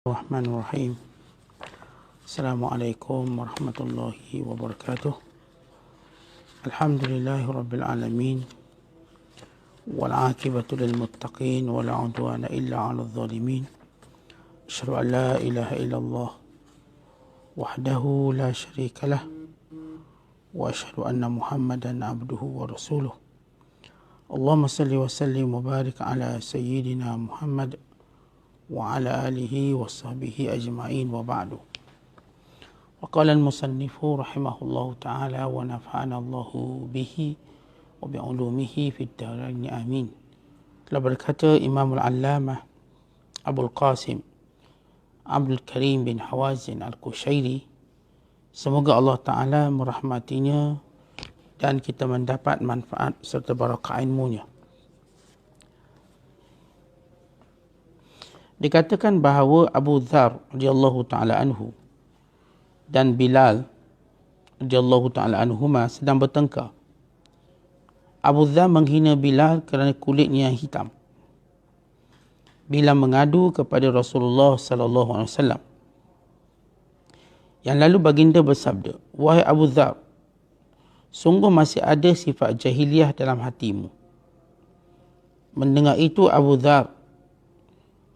Bismillahirrahmanirrahim. Assalamualaikum warahmatullahi wabarakatuh. Alhamdulillahi rabbil alamin. Wal aqibatu lil muttaqin wa la udwana illa 'alal zalimin. Asyhadu an la ilaha illallah wahdahu la syarika lah wa asyhadu anna Muhammadan abduhu wa rasuluh. Allahumma salli wa sallim wa barik ala sayyidina Muhammad wa ala alihi wa sahbihi ajma'in wa ba'du. Wa qala al-musannifu rahimahullahu ta'ala wa nafa'ana Allahu bihi wa bi'ulumihi fid dharain amin. Telah berkata Imam al-Allamah Abul Qasim Abdul Karim bin Hawazin al-Qushairi, semoga Allah Ta'ala merahmatinya dan kita mendapat manfaat serta barakah ilmunya. Dikatakan bahawa Abu Dzar radhiyallahu ta'ala anhu dan Bilal radhiyallahu ta'ala anhuma sedang bertengkar. Abu Dzar menghina Bilal kerana kulitnya yang hitam. Bilal mengadu kepada Rasulullah sallallahu alaihi wasallam. Yang lalu baginda bersabda, "Wahai Abu Dzar, sungguh masih ada sifat jahiliah dalam hatimu." Mendengar itu Abu Dzar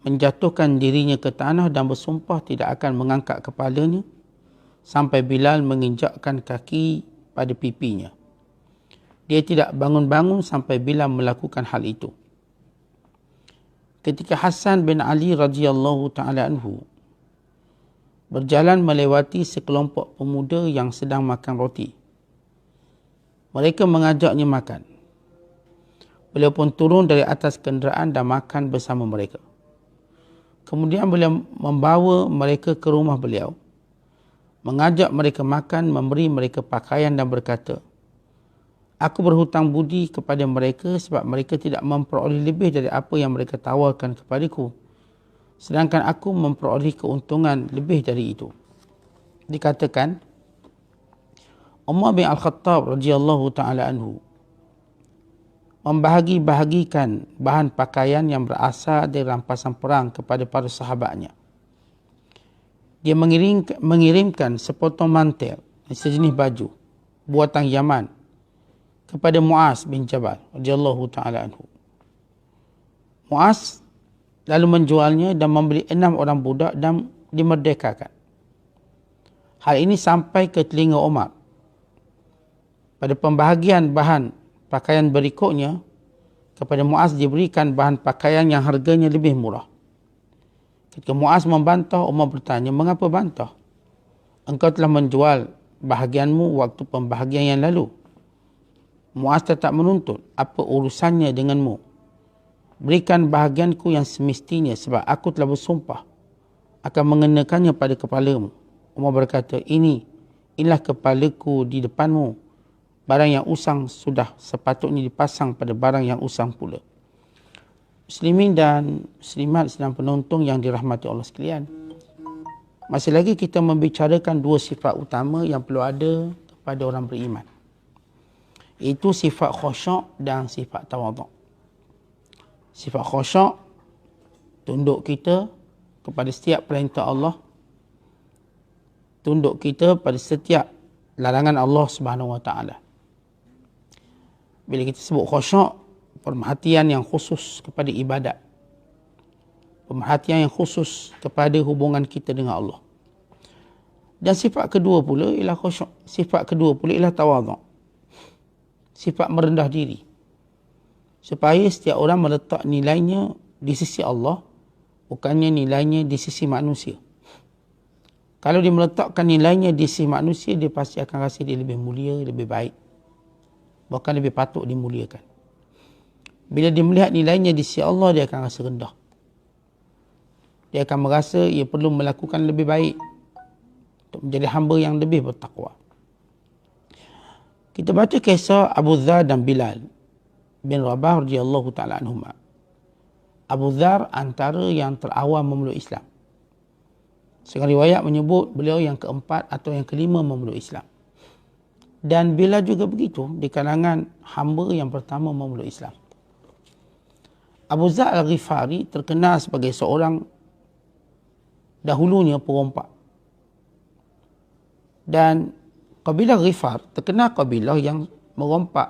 menjatuhkan dirinya ke tanah dan bersumpah tidak akan mengangkat kepalanya sampai Bilal menginjakkan kaki pada pipinya. Dia tidak bangun-bangun sampai Bilal melakukan hal itu. Ketika Hasan bin Ali radhiyallahu ta'ala anhu berjalan melewati sekelompok pemuda yang sedang makan roti, mereka mengajaknya makan. Beliau pun turun dari atas kenderaan dan makan bersama mereka. Kemudian beliau membawa mereka ke rumah beliau, mengajak mereka makan, memberi mereka pakaian dan berkata, "Aku berhutang budi kepada mereka sebab mereka tidak memperoleh lebih dari apa yang mereka tawarkan kepadaku, sedangkan aku memperoleh keuntungan lebih dari itu." Dikatakan Umar bin Al-Khattab radhiyallahu ta'ala anhu membahagi-bahagikan bahan pakaian yang berasal dari rampasan perang kepada para sahabatnya. Dia mengirimkan sepotong mantel dan sejenis baju buatan Yaman kepada Muaz bin Jabal radhiyallahu ta'ala anhu. Muaz lalu menjualnya dan membeli 6 orang budak dan dimerdekakan. Hal ini sampai ke telinga Umar. Pada pembahagian bahan pakaian berikutnya, kepada Muaz diberikan bahan pakaian yang harganya lebih murah. Ketika Muaz membantah, Umar bertanya, "Mengapa bantah? Engkau telah menjual bahagianmu waktu pembahagian yang lalu." Muaz tetap menuntut, "Apa urusannya denganmu? Berikan bahagianku yang semestinya sebab aku telah bersumpah akan mengenakannya pada kepalamu." Umar berkata, inilah kepalaku di depanmu. Barang yang usang sudah sepatutnya dipasang pada barang yang usang pula. Muslimin dan muslimat sedang penonton yang dirahmati Allah sekalian, masih lagi kita membicarakan 2 sifat utama yang perlu ada kepada orang beriman, iaitu sifat khusyuk dan sifat tawaduk. Sifat khusyuk, tunduk kita kepada setiap perintah Allah, tunduk kita pada setiap larangan Allah Subhanahu Wa Taala. Bila kita sebut khusyuk, perhatian yang khusus kepada ibadat, perhatian yang khusus kepada hubungan kita dengan Allah. Dan sifat kedua pula ialah khusyuk. Sifat kedua pula ialah tawaduk, sifat merendah diri, supaya setiap orang meletak nilainya di sisi Allah, bukannya nilainya di sisi manusia. Kalau dia meletakkan nilainya di sisi manusia, dia pasti akan rasa dia lebih mulia, lebih baik, bahkan lebih patut dimuliakan. Bila dia melihat nilainya di sisi Allah, dia akan rasa rendah. Dia akan merasa ia perlu melakukan lebih baik untuk menjadi hamba yang lebih bertakwa. Kita baca kisah Abu Dzar dan Bilal bin Rabah radhiyallahu ta'ala anhuma. Abu Dzar antara yang terawal memeluk Islam. Sekarang riwayat menyebut beliau yang keempat atau yang kelima memeluk Islam. Dan Bilal juga begitu, di kalangan hamba yang pertama memeluk Islam. Abu Dzar al-Ghifari terkenal sebagai seorang dahulunya perompak. Dan kabilah Ghifar terkenal kabilah yang merompak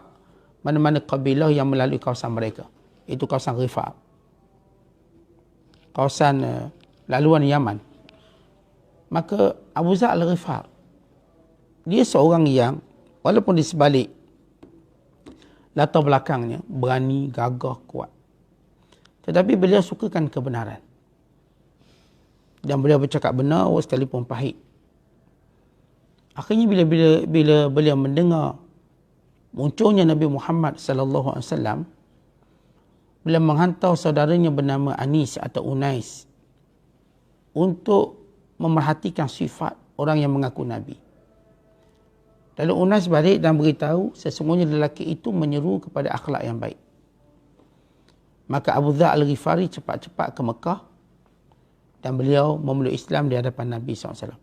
mana-mana kabilah yang melalui kawasan mereka. Itu kawasan Ghifar. Kawasan laluan Yaman. Maka Abu Dzar Al-Ghifar, dia seorang yang walaupun di sebalik latar belakangnya berani, gagah, kuat, tetapi beliau sukakan kebenaran. Dan beliau bercakap benar sekalipun pahit. Akhirnya bila beliau mendengar munculnya Nabi Muhammad sallallahu alaihi wasallam, beliau menghantar saudaranya bernama Anis atau Unais untuk memerhatikan sifat orang yang mengaku Nabi. Lalu Unais balik dan beritahu sesungguhnya lelaki itu menyeru kepada akhlak yang baik. Maka Abu Dzar Al-Ghifari cepat-cepat ke Mekah dan beliau memeluk Islam di hadapan Nabi SAW.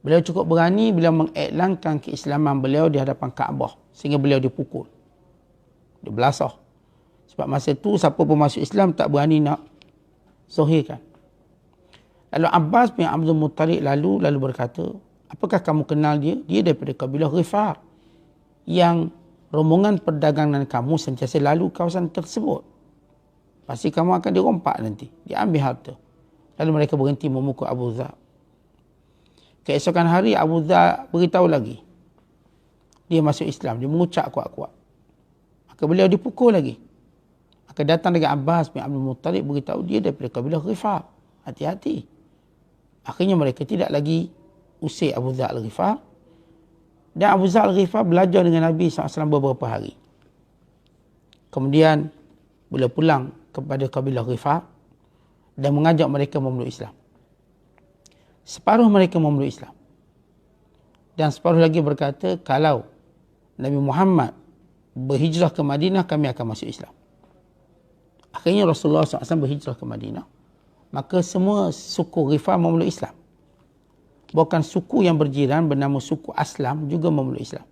Beliau cukup berani, beliau mengiklankan keislaman beliau di hadapan Kaabah sehingga beliau dipukul, dibelasah. Sebab masa itu siapa pun masuk Islam tak berani nak zahirkan. Lalu Abbas bin Abdul Muttalib lalu berkata, apakah kamu kenal dia? Dia daripada kabilah Ghifar yang rombongan perdagangan kamu sentiasa lalu kawasan tersebut. Pasti kamu akan dirompak nanti, diambil harta. Lalu mereka berhenti memukul Abu Dzar. Keesokan hari Abu Dzar beritahu lagi, dia masuk Islam, dia mengucap kuat-kuat. Maka beliau dipukul lagi. Maka datang lagi Abbas bin Abdul Muttalib beritahu dia daripada kabilah Ghifar. Hati-hati. Akhirnya mereka tidak lagi usir Abu Dzar Al-Ghifar. Dan Abu Dzar Al-Ghifar belajar dengan Nabi SAW beberapa hari. Kemudian beliau pulang kepada kabilah Ghifar dan mengajak mereka memeluk Islam. Separuh mereka memeluk Islam. Dan separuh lagi berkata, kalau Nabi Muhammad berhijrah ke Madinah, kami akan masuk Islam. Akhirnya Rasulullah SAW berhijrah ke Madinah. Maka semua suku Ghifar memeluk Islam. Bahkan suku yang berjiran bernama suku Aslam juga memeluk Islam.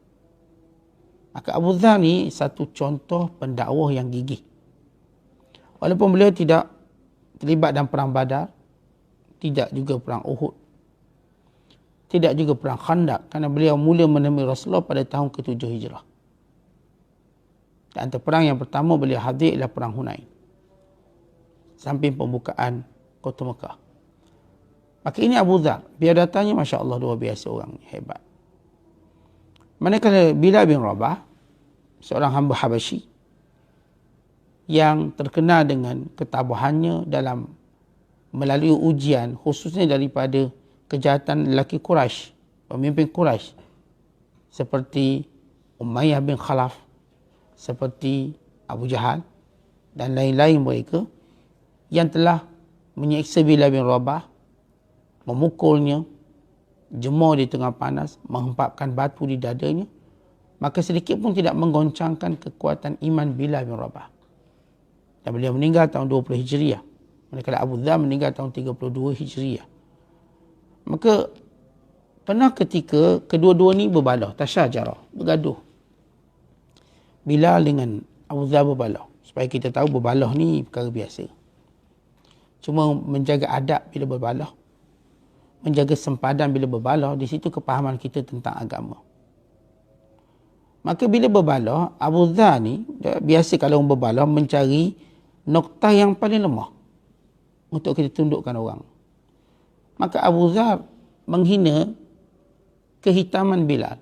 Maka Abu Dzar ni satu contoh pendakwah yang gigih. Walaupun beliau tidak terlibat dalam perang Badar, tidak juga perang Uhud, tidak juga perang Khandaq, kerana beliau mula menemui Rasulullah pada tahun ke-7 Hijrah. Dan antara perang yang pertama beliau hadir ialah perang Hunain, samping pembukaan kota Mekah. Maka ini Abu Dzar, biodatanya Masya Allah luar biasa, orang hebat. Manakala Bilal bin Rabah, seorang hamba Habasyi yang terkenal dengan ketabahannya dalam melalui ujian, khususnya daripada kejahatan lelaki Quraisy, pemimpin Quraisy seperti Umayyah bin Khalaf, seperti Abu Jahal dan lain-lain mereka yang telah menyiksa Bilal bin Rabah, memukulnya, jemur di tengah panas, menghempapkan batu di dadanya, maka sedikit pun tidak menggoncangkan kekuatan iman Bilal bin Rabah. Dan beliau meninggal tahun 20 Hijriah. Manakala Abu Dzar meninggal tahun 32 Hijriah. Maka pernah ketika kedua-dua ni berbalah, tasyajarah, bergaduh. Bilal dengan Abu Dzar berbalah. Supaya kita tahu berbalah ni perkara biasa. Cuma menjaga adab bila berbalah, menjaga sempadan bila berbalah, di situ kepahaman kita tentang agama. Maka bila berbalah, Abu Dzar ni biasa kalau berbalah mencari noktah yang paling lemah untuk kita tundukkan orang. Maka Abu Dzar menghina kehitaman Bilal.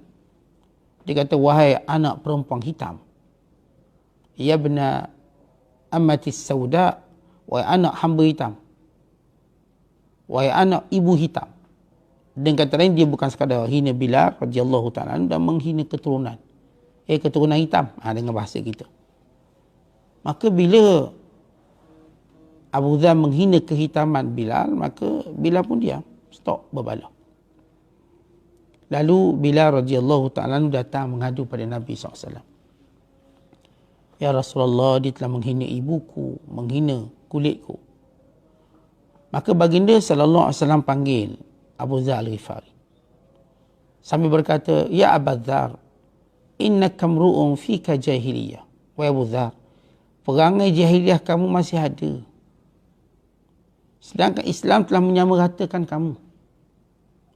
Dia kata, wahai anak perempuan hitam, ya bena ammatis sauda, wahai anak hamba hitam, wahai anak ibu hitam. Dan kata lain, dia bukan sekadar hina Bilal radhiyallahu ta'ala dan menghina keturunan. Keturunan hitam, dengan bahasa kita. Maka bila Abu Dzar menghina kehitaman Bilal, maka Bilal pun diam, stop berbalah. Lalu Bilal radhiyallahu ta'ala datang mengadu pada Nabi SAW. Ya Rasulullah, dia telah menghina ibuku, menghina kulitku. Maka baginda sallallahu alaihi wasallam panggil Abu Dzar Al-Ghifari sambil berkata, ya Abu Dzar, innaka mru'un fika jahiliyah. Wahai Abu Dzar, perangai jahiliyah kamu masih ada. Sedangkan Islam telah menyamaratakan kamu.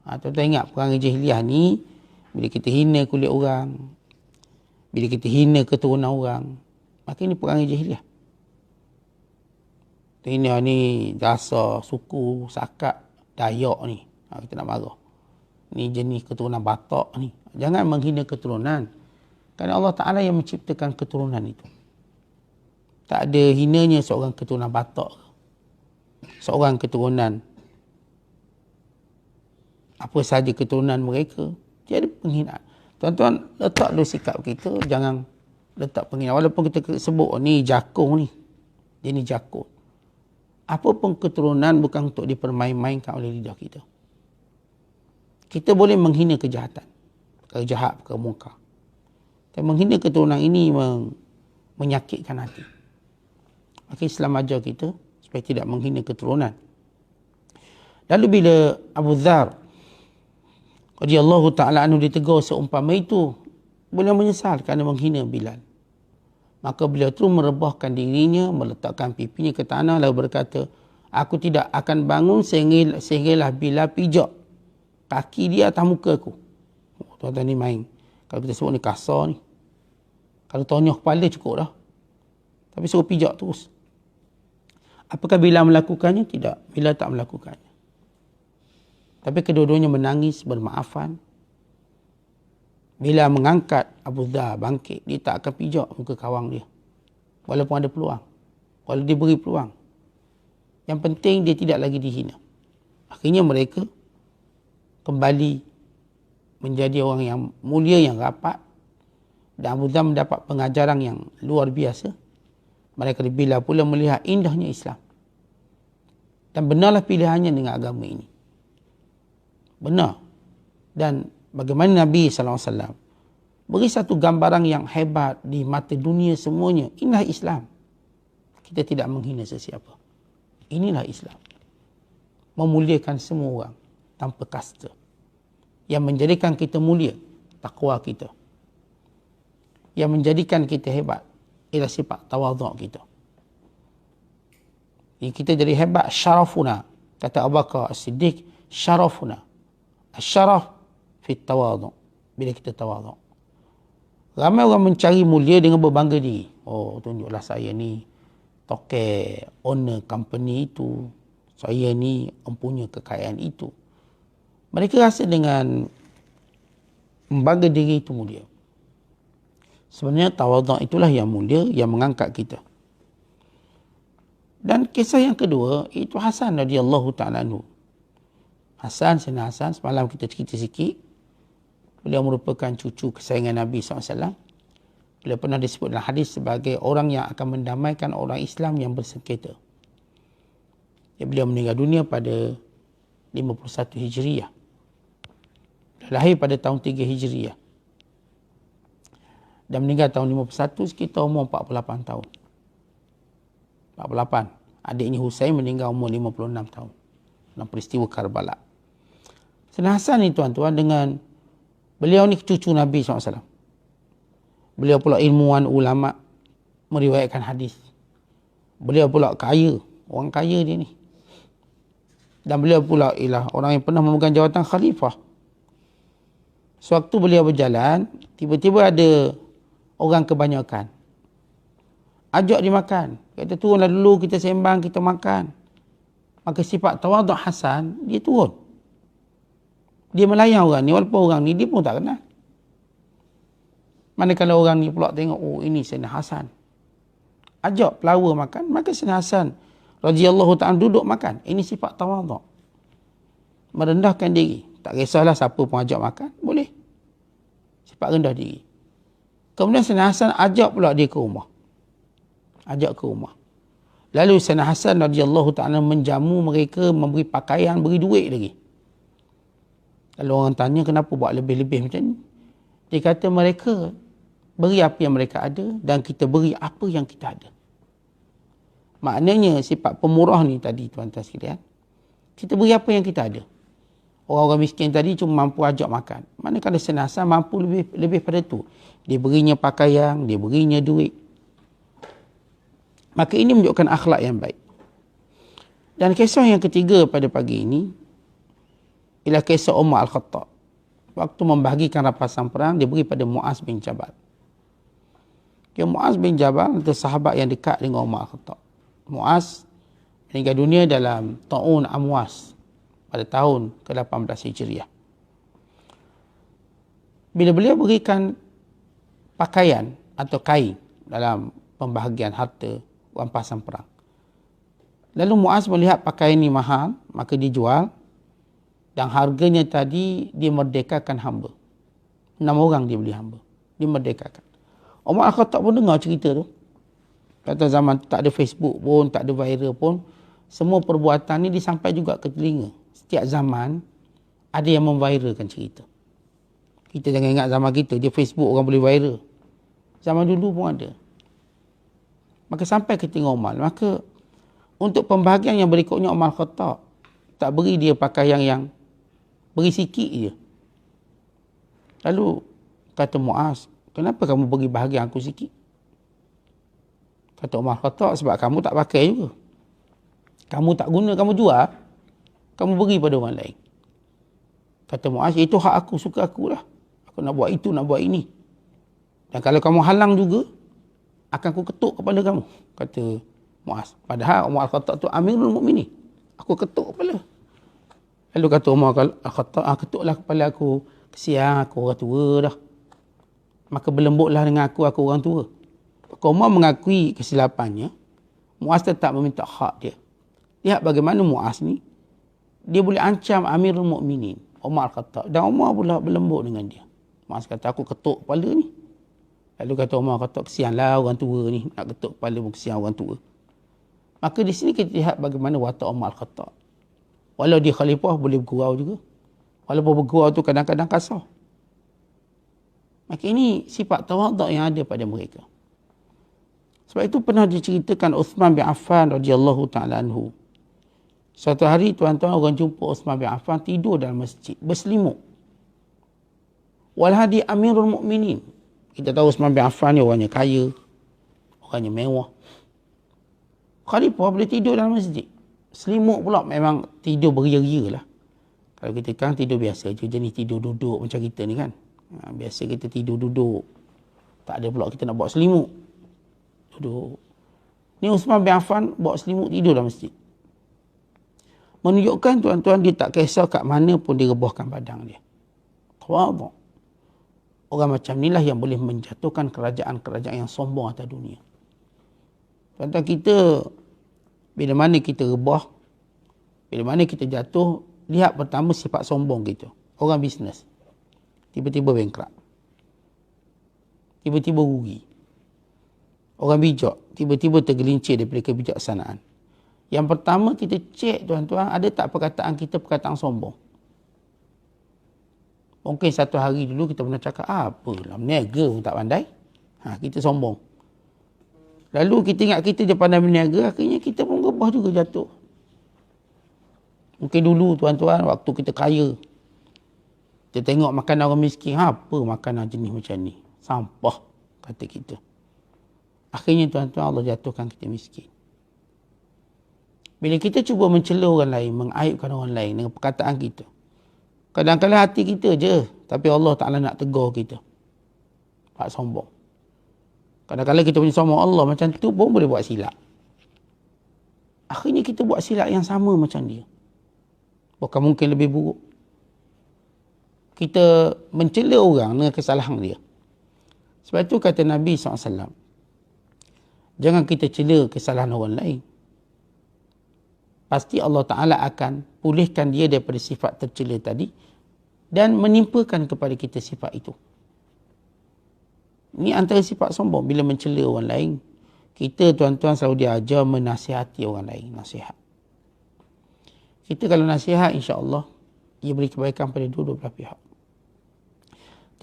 Tuan-tuan ingat perangai jahiliah ni, bila kita hina kulit orang, bila kita hina keturunan orang, maka ini perangai jahiliah. Hina ni dasar suku, sakat, Dayak ni. Kita nak marah. Ni jenis keturunan Batak ni. Jangan menghina keturunan. Kerana Allah Ta'ala yang menciptakan keturunan itu. Tak ada hinanya seorang keturunan Batak. Seorang keturunan apa saja keturunan mereka. Tiada penghinaan. Tuan-tuan, letak dulu sikap kita. Jangan letak penghinaan. Walaupun kita sebut, ni jakung ni. Dia ni jakung. Apa pun keturunan bukan untuk dipermain-mainkan oleh lidah kita. Kita boleh menghina kejahatan. Perkara jahat, perkara mungkar. Dan menghina keturunan ini menyakitkan hati. Maka Islam ajar kita supaya tidak menghina keturunan. Lalu bila Abu Dzar radhiyallahu ta'ala anhu ditegur seumpama itu, beliau menyesal kerana menghina Bilal. Maka beliau terus merebahkan dirinya, meletakkan pipinya ke tanah lalu berkata, aku tidak akan bangun sehinggalah Bilal pijak kaki dia atas muka aku. Tuan-tuan ni main. Kalau kita sebut ni kasar ni. Kalau tonyok kepala cukup dah. Tapi suruh pijak terus. Apakah Bilal melakukannya? Tidak. Bilal tak melakukannya. Tapi kedua-duanya menangis, bermaafan. Bila mengangkat Abu Dzar bangkit, dia tak akan pijak muka kawang dia. Walaupun ada peluang. Walau dia beri peluang. Yang penting dia tidak lagi dihina. Akhirnya mereka kembali menjadi orang yang mulia, yang rapat. Dan Abu Dzar mendapat pengajaran yang luar biasa. Mereka bila pula melihat indahnya Islam. Dan benarlah pilihannya dengan agama ini. Benar. Dan bagaimana Nabi SAW beri satu gambaran yang hebat di mata dunia semuanya. Inilah Islam. Kita tidak menghina sesiapa. Inilah Islam. Memuliakan semua orang tanpa kasta. Yang menjadikan kita mulia, takwa kita. Yang menjadikan kita hebat ialah sifat tawaduk kita. Yang kita jadi hebat, syarafuna. Kata Abu Bakar As-Siddiq, syarafuna. Syaraf fit tawaduk. Bila kita tawaduk. Ramai orang mencari mulia dengan berbangga diri. Oh, tunjuklah saya ni token, owner company itu. Saya ni mempunyai kekayaan itu. Mereka rasa dengan membangga diri itu mulia. Sebenarnya tawaduk itulah yang mulia, yang mengangkat kita. Dan kisah yang kedua, itu Hasan radhiyallahu ta'ala anhu. Hasan, Sayyidina Hasan, semalam kita cerita sikit. Beliau merupakan cucu kesayangan Nabi SAW. Beliau pernah disebut dalam hadis sebagai orang yang akan mendamaikan orang Islam yang bersengketa. Beliau meninggal dunia pada 51 Hijriah. Lahir pada tahun 3 Hijriah. Dan meninggal tahun 51 sekitar umur 48 tahun. 48. Adiknya Husain meninggal umur 56 tahun. Dalam peristiwa Karbala. Sayyidina Hasan ni tuan-tuan dengan beliau ni cucu Nabi SAW. Beliau pula ilmuwan ulama meriwayatkan hadis. Beliau pula kaya. Orang kaya dia ni. Dan beliau pula ialah orang yang pernah memegang jawatan khalifah. Sewaktu beliau berjalan, tiba-tiba ada orang kebanyakan. Ajak dia makan. Kata turunlah dulu, kita sembang, kita makan. Maka sifat tawaduk Hasan, dia turun. Dia melayan orang ni, walaupun orang ni dia pun tak kenal. Manakala orang ni pula tengok, oh ini Sayyidina Hasan. Ajak pelawar makan, maka Sayyidina Hasan radhiyallahu ta'ala duduk makan. Ini sifat tawaduk. Merendahkan diri. Tak kisahlah siapa pun ajak makan, boleh. Sifat rendah diri. Kemudian Sayyidina Hasan ajak pula dia ke rumah. Ajak ke rumah. Lalu Sayyidina Hasan radhiyallahu ta'ala menjamu mereka, memberi pakaian, beri duit lagi. Kalau orang tanya kenapa buat lebih-lebih macam ni, dia kata mereka beri apa yang mereka ada dan kita beri apa yang kita ada. Maknanya sifat pemurah ni tadi tuan-tuan sekalian, kita beri apa yang kita ada. Orang-orang miskin tadi cuma mampu ajak makan. Manakala Sayyidina Hasan mampu lebih pada tu. Dia berinya pakaian, dia berinya duit. Maka ini menunjukkan akhlak yang baik. Dan kisah yang ketiga pada pagi ini ialah kisah Umar Al-Khattab. Waktu membahagikan rampasan perang, dia beri pada Muaz bin Jabal. Muaz bin Jabal itu sahabat yang dekat dengan Umar Al-Khattab. Muaz meninggal dunia dalam Ta'un Amwas pada tahun ke-18 Hijriah. Bila beliau berikan pakaian atau kain dalam pembahagian harta rampasan perang, lalu Muaz melihat pakaian ini mahal, maka dijual dan harganya tadi dimerdekakan hamba. 6 orang dia beli hamba, dimerdekakan. Umar Al-Khattab pun dengar cerita tu. Pada zaman tu tak ada Facebook pun, tak ada viral pun. Semua perbuatan ni disampai juga ke telinga. Setiap zaman ada yang memviralkan cerita. Kita jangan ingat zaman kita, dia Facebook orang boleh viral. Zaman dulu pun ada. Maka sampai ke telinga Umar. Maka untuk pembahagian yang berikutnya Umar Khattab tak beri dia pakaian yang beri sikit je. Lalu kata Muaz, kenapa kamu bagi bahagian aku sikit? Kata Umar Khattab, sebab kamu tak pakai juga. Kamu tak guna, kamu jual, kamu beri pada orang lain. Kata Muaz, itu hak aku, suka aku lah. Aku nak buat itu, nak buat ini. Dan kalau kamu halang juga, akan aku ketuk kepala kamu. Kata Muaz. Padahal Umar Al-Khattab tu Amirul Mukminin. Aku ketuk kepala. Lalu kata Umar Al-Khattab, ketuklah kepala aku. Kesian aku orang tua dah. Maka berlembutlah dengan aku orang tua. Umar mengakui kesilapannya. Muaz tetap meminta hak dia. Lihat bagaimana Muaz ni, dia boleh ancam Amirul Mukminin, Umar Al-Khattab. Dan Umar pula berlembut dengan dia. Muaz kata, aku ketuk kepala ni. Lalu kata Umar Al-Khattab, kesianlah orang tua ni. Nak ketuk kepala pun kesian orang tua. Maka di sini kita lihat bagaimana watak Umar Al-Khattab. Walau dia khalifah boleh bergurau juga. Walaupun bergurau tu kadang-kadang kasar. Maka ini sifat tawaduk yang ada pada mereka. Sebab itu pernah diceritakan Uthman bin Affan radhiyallahu ta'ala anhu. Suatu hari tuan-tuan orang jumpa Uthman bin Affan tidur dalam masjid, berselimut. Walhadi Amirul Mukminin. Kita tahu Uthman bin Affan ni orangnya kaya, orangnya mewah. Khalifah boleh tidur dalam masjid. Selimut pula memang tidur beria-ria lah. Kalau kita kan tidur biasa je, jenis tidur duduk macam kita ni kan. Biasa kita tidur duduk. Tak ada pula kita nak bawa selimut. Duduk. Ni Uthman bin Affan bawa selimut tidur dalam masjid. Menunjukkan tuan-tuan dia tak kisah kat mana pun dia rebahkan badan dia. Tawaduk. Orang macam inilah yang boleh menjatuhkan kerajaan-kerajaan yang sombong atas dunia. Tuan-tuan kita, bila mana kita rebah, bila mana kita jatuh, lihat pertama sifat sombong kita. Orang bisnes. Tiba-tiba bankrupt. Tiba-tiba rugi. Orang bijak. Tiba-tiba tergelincir daripada kebijaksanaan. Yang pertama kita cek tuan-tuan, ada tak perkataan kita perkataan sombong. Mungkin satu hari dulu kita pernah cakap, apalah, meniaga pun tak pandai. Kita sombong. Lalu kita ingat kita je pandai berniaga, akhirnya kita pun rebah juga jatuh. Mungkin dulu tuan-tuan, waktu kita kaya, kita tengok makanan orang miskin, apa makanan jenis macam ni? Sampah, kata kita. Akhirnya tuan-tuan Allah jatuhkan kita miskin. Bila kita cuba mencela orang lain, mengaibkan orang lain dengan perkataan kita, kadang-kadang hati kita je, tapi Allah Ta'ala nak tegur kita. Pak sombong. Kadang-kadang kita punya sombong Allah macam tu pun boleh buat silap. Akhirnya kita buat silap yang sama macam dia. Bukan mungkin lebih buruk. Kita mencela orang dengan kesalahan dia. Sebab itu kata Nabi SAW, jangan kita cela kesalahan orang lain. Pasti Allah Ta'ala akan pulihkan dia daripada sifat tercela tadi dan menimpakan kepada kita sifat itu. Ini antara sifat sombong. Bila mencela orang lain, kita tuan-tuan selalu diajar menasihati orang lain. Nasihat. Kita kalau nasihat, insya-Allah ia beri kebaikan pada dua-dua belah pihak.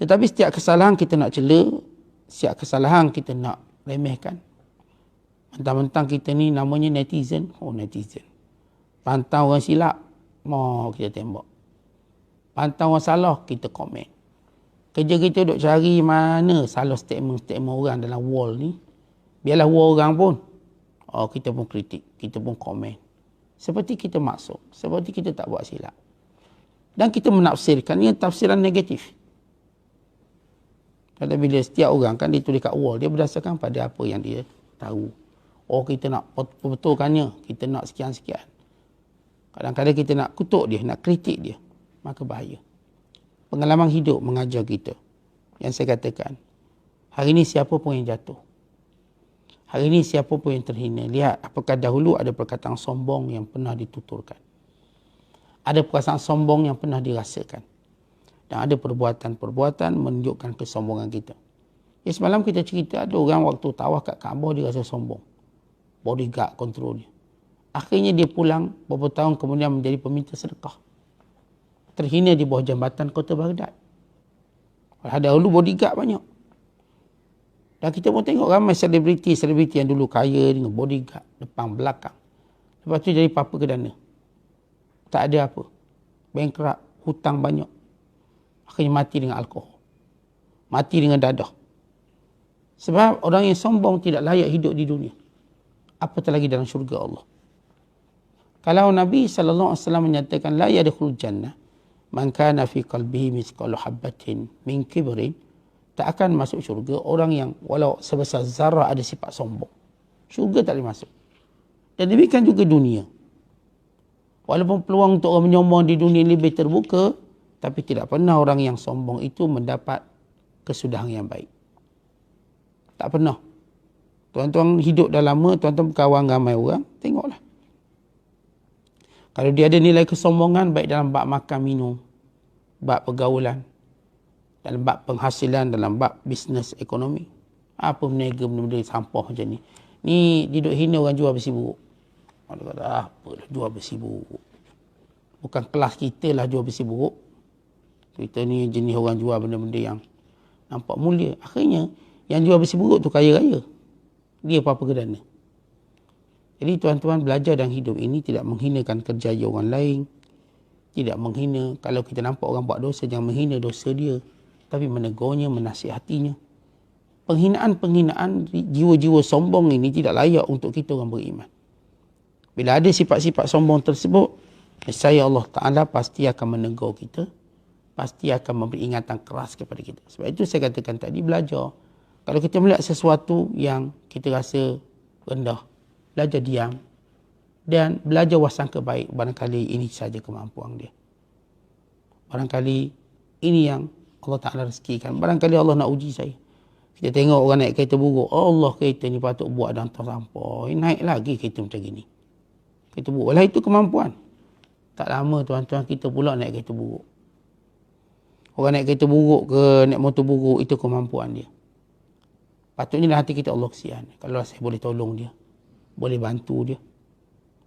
Tetapi setiap kesalahan kita nak cela, setiap kesalahan kita nak remehkan. Mentang-mentang kita ni namanya netizen. Netizen. Pantang orang silap, mau kita tembak. Pantang orang salah, kita komen. Kerja kita duk cari mana salah statement-statement orang dalam wall ni. Biarlah wall orang pun. Kita pun kritik, kita pun komen. seperti kita maksum, seperti kita tak buat silap. Dan kita menafsirkannya tafsiran negatif. Dan bila setiap orang kan ditulis kat wall, dia berdasarkan pada apa yang dia tahu. Oh, kita nak betulkannya, kita nak sekian-sekian. Kadang-kadang kita nak kutuk dia, nak kritik dia, maka bahaya. Pengalaman hidup mengajar kita. Yang saya katakan, hari ini siapa pun yang jatuh. Hari ini siapa pun yang terhina. Lihat apakah dahulu ada perkataan sombong yang pernah dituturkan. Ada perasaan sombong yang pernah dirasakan. Dan ada perbuatan-perbuatan menunjukkan kesombongan kita. Ya, semalam kita cerita ada orang waktu tawaf kat Kaabah dia rasa sombong. Bodyguard kontrol dia. Akhirnya dia pulang beberapa tahun kemudian menjadi peminta sedekah. Terhina di bawah jambatan kota Baghdad. Dahulu bodyguard banyak. Dan kita pun tengok ramai selebriti yang dulu kaya dengan bodyguard depan belakang. Lepas tu jadi papa kedana. Tak ada apa. Bankrupt, hutang banyak. Akhirnya mati dengan alkohol. Mati dengan dadah. Sebab orang yang sombong tidak layak hidup di dunia. Apatah lagi dalam syurga Allah. Kalau Nabi SAW menyatakan la yadkhulul jannah man kana fi qalbihi mithqalu habatin min kibrin, tak akan masuk syurga orang yang walau sebesar zarah ada sifat sombong. Syurga tak boleh masuk. Dan demikian juga dunia. Walaupun peluang untuk orang menyombong di dunia lebih terbuka, tapi tidak pernah orang yang sombong itu mendapat kesudahan yang baik. Tak pernah. Tuan-tuan hidup dah lama, tuan-tuan berkawan ramai orang, tengoklah. Kalau dia ada nilai kesombongan baik dalam bab makan minum, bab pergaulan, dalam bab penghasilan, dalam bab bisnes ekonomi, apa meniaga benda-benda sampah macam ni. Ni duduk hina orang jual besi buruk. Orang kata, apa lah jual besi buruk. Bukan kelas kita lah jual besi buruk. Kita ni jenis orang jual benda-benda yang nampak mulia. Akhirnya, yang jual besi buruk tu kaya-raya. Dia apa-apa kedana. Jadi tuan-tuan belajar dalam hidup ini tidak menghinakan kerjaya orang lain. Tidak menghina. Kalau kita nampak orang buat dosa, jangan menghina dosa dia. Tapi menegurnya, menasihatinya. Penghinaan-penghinaan jiwa-jiwa sombong ini tidak layak untuk kita orang beriman. Bila ada sifat-sifat sombong tersebut, nescaya Allah Ta'ala pasti akan menegur kita. Pasti akan memberi ingatan keras kepada kita. Sebab itu saya katakan tadi, belajar. Kalau kita melihat sesuatu yang kita rasa rendah, belajar diam. Dan belajar wasangka baik. Barangkali ini saja kemampuan dia. Barangkali ini yang Allah Ta'ala rezekikan. Barangkali Allah nak uji saya. Kita tengok orang naik kereta buruk. Allah, kereta ni patut buat dan terlampau. Naik lagi kereta macam gini. Kereta buruk. Walau itu kemampuan. Tak lama tuan-tuan kita pula naik kereta buruk. Orang naik kereta buruk ke naik motor buruk, itu kemampuan dia. Patutnya dalam hati kita, Allah kesian. Kalau saya boleh tolong dia, boleh bantu dia,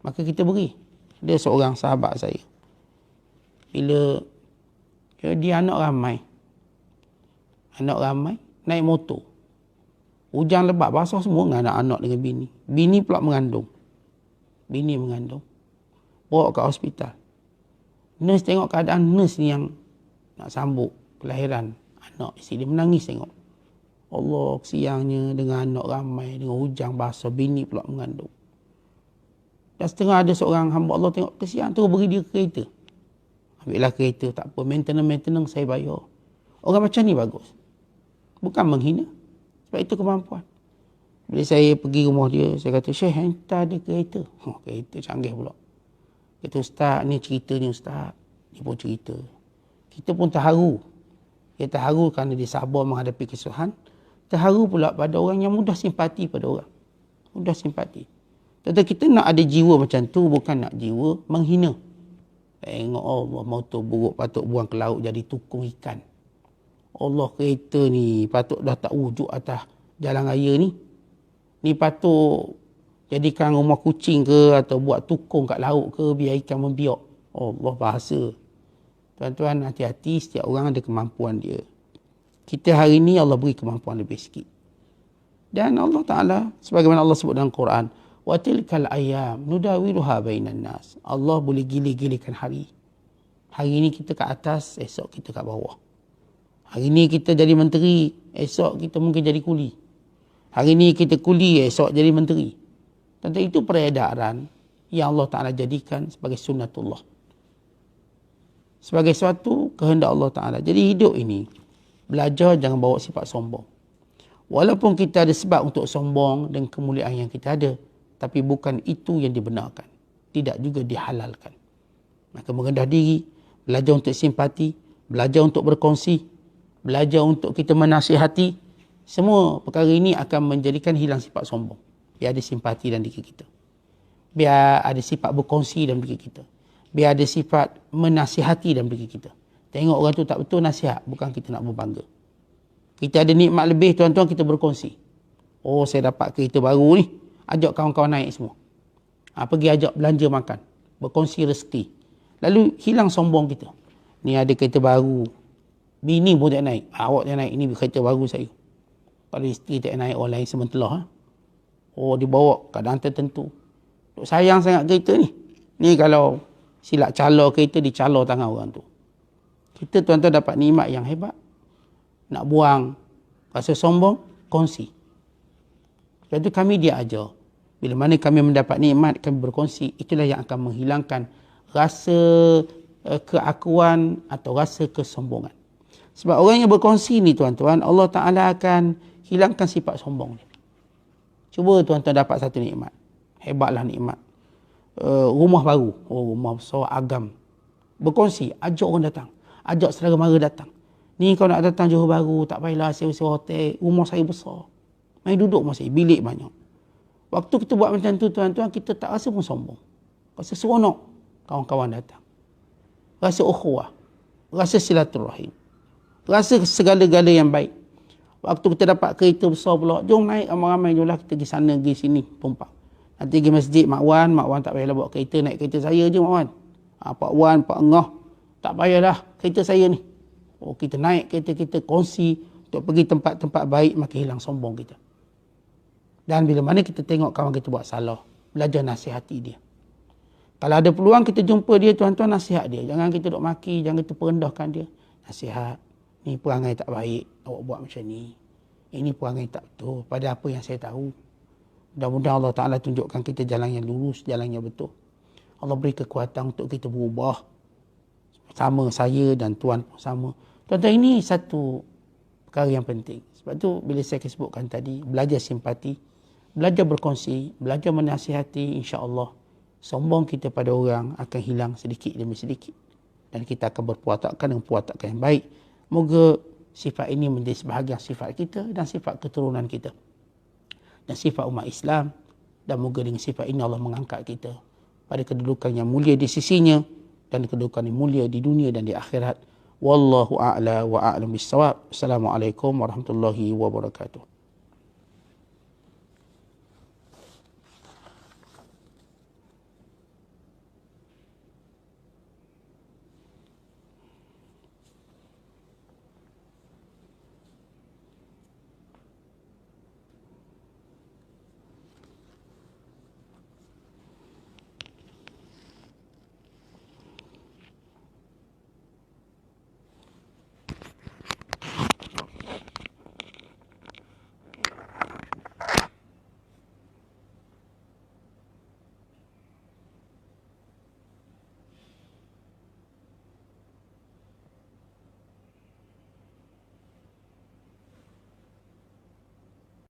maka kita beri. Dia seorang sahabat saya. Bila dia anak ramai, naik motor. Hujan lebat, basah semua dengan anak-anak dengan bini. Bini pula mengandung. Bawa ke hospital. Nurse tengok keadaan nurse ni yang nak sambut kelahiran anak isteri dia, menangis tengok. Allah, kesiannya dengan anak ramai, dengan hujan basah, bini pula mengandung. Dan setengah ada seorang hamba Allah tengok kesian, terus beri dia kereta. Ambillah kereta, tak apa, maintenance saya bayar. Orang macam ni bagus. Bukan menghina. Sebab itu kemampuan. Bila saya pergi rumah dia, saya kata, Syekh, hantar ada kereta. Kereta canggih pula. Kata, Ustaz, ni cerita ni Ustaz. Dia pun cerita. Kita pun terharu. Dia terharu kerana dia sabar menghadapi kesusahan. Terharu pula pada orang yang mudah simpati pada orang. Mudah simpati. Tetapi kita nak ada jiwa macam tu, bukan nak jiwa menghina. Tengok Allah, motor buruk patut buang ke laut jadi tukung ikan. Allah, kereta ni patut dah tak wujud atas jalan raya ni. Ni patut jadikan rumah kucing ke atau buat tukung kat laut ke biar ikan membiak. Allah bahasa. Tuan-tuan, hati-hati, setiap orang ada kemampuan dia. Kita hari ini Allah beri kemampuan lebih sikit. Dan Allah Ta'ala, sebagaimana Allah sebut dalam Quran, وَتِلْكَ الْأَيَّامِ نُدَاوِلُهَا بَيْنَ النَّاسِ. Allah boleh gila-gilakan hari. Hari ini kita kat atas, esok kita kat bawah. Hari ini kita jadi menteri, esok kita mungkin jadi kuli. Hari ini kita kuli, esok jadi menteri. Tentu itu peredaran yang Allah Ta'ala jadikan sebagai sunnatullah, sebagai suatu kehendak Allah Ta'ala. Jadi hidup ini, belajar jangan bawa sifat sombong. Walaupun kita ada sebab untuk sombong dan kemuliaan yang kita ada, tapi bukan itu yang dibenarkan, tidak juga dihalalkan. Maka merendah diri, belajar untuk simpati, belajar untuk berkongsi, belajar untuk kita menasihati, semua perkara ini akan menjadikan hilang sifat sombong. Biar ada simpati dalam diri kita, biar ada sifat berkongsi dalam diri kita, biar ada sifat menasihati dalam diri kita. Tengok orang tu tak betul, nasihat, bukan kita nak berbangga. Kita ada nikmat lebih, tuan-tuan, kita berkongsi. Oh, saya dapat kereta baru ni, ajak kawan-kawan naik semua. Pergi ajak belanja makan, berkongsi rezeki. Lalu hilang sombong kita. Ni ada kereta baru, bini pun tak naik, awak tak naik, ini kereta baru saya. Kalau isteri tak naik, orang lain sementelah. Oh, dibawa keadaan tertentu. Sayang sangat kereta ni. Ni kalau silap cala kereta, dicala tangan orang tu. Kita, tuan-tuan, dapat nikmat yang hebat. Nak buang rasa sombong, kongsi. Sebab itu kami dia ajar. Bila mana kami mendapat nikmat, kami berkongsi. Itulah yang akan menghilangkan rasa keakuan atau rasa kesombongan. Sebab orang yang berkongsi ni, tuan-tuan, Allah Ta'ala akan hilangkan sifat sombong ni. Cuba tuan-tuan dapat satu nikmat. Hebatlah nikmat. Rumah baru. Oh, rumah besar, agam. Berkongsi, ajak orang datang. Ajak saudara mara datang. Ni kau nak datang Johor Bahru, tak payahlah sewa hotel. Rumah saya besar. Mari duduk rumah saya, bilik banyak. Waktu kita buat macam tu, tuan-tuan, kita tak rasa pun sombong. Rasa seronok kawan-kawan datang. Rasa ukhuwah. Rasa silaturahim. Rasa segala-gala yang baik. Waktu kita dapat kereta besar pula, jom naik ramai-ramai, jomlah kita pergi sana, pergi sini, tumpah. Nanti pergi masjid, Mak Wan tak payahlah bawa kereta, naik kereta saya je Mak Wan. Pak Wan, Pak Engah, tak payahlah kereta saya ni. Oh, kita naik kereta kita, kongsi untuk pergi tempat-tempat baik, maka hilang sombong kita. Dan bila mana kita tengok kawan kita buat salah, belajar nasihati dia. Kalau ada peluang kita jumpa dia, tuan-tuan, nasihat dia. Jangan kita duk maki, jangan kita perendahkan dia. Nasihat, ni perangai tak baik, awak buat macam ni. Ini perangai tak betul, pada apa yang saya tahu. Mudah-mudahan Allah Ta'ala tunjukkan kita jalan yang lurus, jalan yang betul. Allah beri kekuatan untuk kita berubah. Sama saya dan tuan pun sama. Tuan-tuan, ini satu perkara yang penting. Sebab tu bila saya sebutkan tadi, belajar simpati, belajar berkongsi, belajar menasihati, insya-Allah sombong kita pada orang akan hilang sedikit demi sedikit. Dan kita akan berpuatakan dengan puatakan yang baik. Moga sifat ini menjadi sebahagian sifat kita dan sifat keturunan kita. Dan sifat umat Islam. Dan moga dengan sifat ini Allah mengangkat kita pada kedudukan yang mulia di sisinya. Dan kedudukan yang mulia di dunia dan di akhirat. Wallahu a'la wa a'lam bissawab. Assalamualaikum warahmatullahi wabarakatuh.